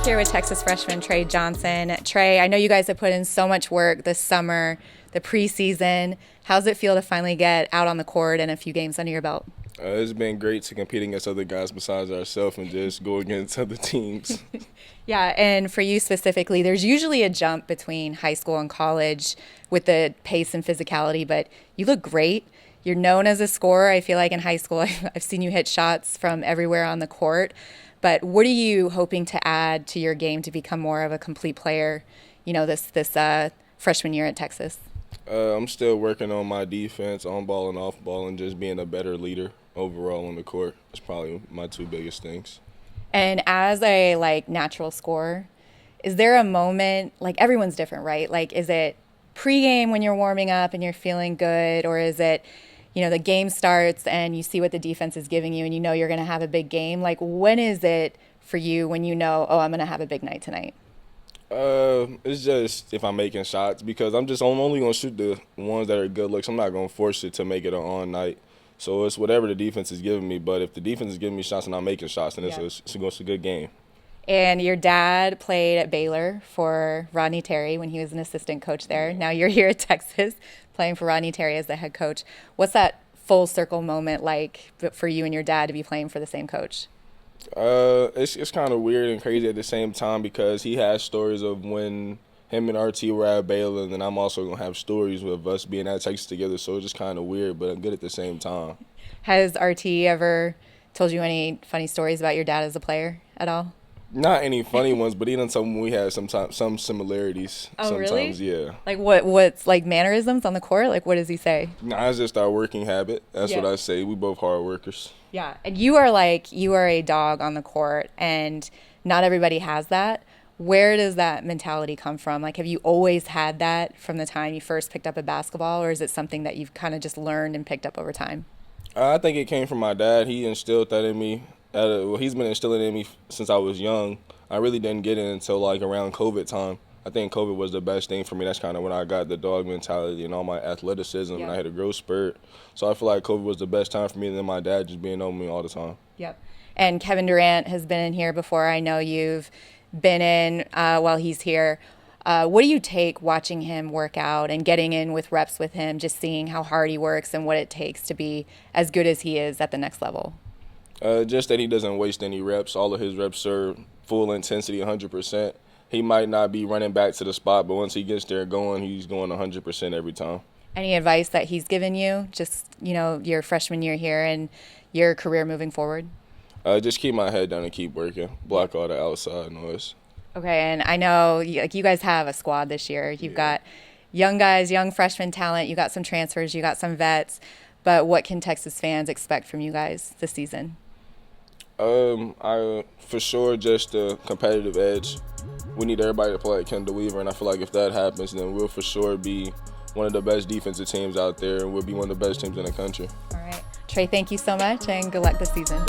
here with Texas freshman Tre Johnson. Tre, I know you guys have put in so much work this summer, the preseason. How's it feel to finally get out on the court and a few games under your belt? It's been great to compete against other guys besides ourselves and just go against other teams. Yeah, and for you specifically, there's usually a jump between high school and college with the pace and physicality, but you look great. You're known as a scorer. I feel like in high school, I've seen you hit shots from everywhere on the court. But what are you hoping to add to your game to become more of a complete player, this freshman year at Texas? I'm still working on my defense, on ball and off ball, and just being a better leader overall on the court. That's probably my two biggest things. And as a natural scorer, is there a moment, everyone's different, right? Is it pregame when you're warming up and you're feeling good, or is it, the game starts and you see what the defense is giving you and you know you're going to have a big game? When is it for you when you know, oh, I'm going to have a big night tonight? It's just if I'm making shots, because I'm only going to shoot the ones that are good looks. I'm not going to force it to make it an on night. So it's whatever the defense is giving me. But if the defense is giving me shots and I'm making shots, then it's a good game. And your dad played at Baylor for Rodney Terry when he was an assistant coach there. Now you're here at Texas playing for Rodney Terry as the head coach. What's that full circle moment like for you and your dad to be playing for the same coach? It's kind of weird and crazy at the same time, because he has stories of when him and RT were at Baylor, and then I'm also going to have stories with us being at Texas together. So it's just kind of weird, but I'm good at the same time. Has RT ever told you any funny stories about your dad as a player at all? Not any funny ones, but even some we had some similarities. Oh, sometimes, really? Yeah. What's mannerisms on the court? What does he say? Nah, it's just our working habit. That's what I say. We both hard workers. Yeah, and you are a dog on the court, and not everybody has that. Where does that mentality come from? Have you always had that from the time you first picked up a basketball, or is it something that you've kind of just learned and picked up over time? I think it came from my dad. He instilled that in me. He's been instilling it in me since I was young. I really didn't get it until around COVID time. I think COVID was the best thing for me. That's kind of when I got the dog mentality and all my athleticism, and I had a growth spurt. So I feel like COVID was the best time for me, and then my dad just being on me all the time. Yep. And Kevin Durant has been in here before. I know you've been in while he's here. What do you take watching him work out and getting in with reps with him, just seeing how hard he works and what it takes to be as good as he is at the next level? Just that he doesn't waste any reps. All of his reps are full intensity, 100%. He might not be running back to the spot, but once he gets there going, he's going 100% every time. Any advice that he's given you, just, your freshman year here and your career moving forward? Just keep my head down and keep working. Block all the outside noise. Okay, and I know you guys have a squad this year. You've got young guys, young freshman talent. You got some transfers. You got some vets. But what can Texas fans expect from you guys this season? I for sure just a competitive edge. We need everybody to play like Kendall Weaver, and I feel like if that happens, then we'll for sure be one of the best defensive teams out there, and we'll be one of the best teams in the country. All right. Tre, thank you so much, and good luck this season.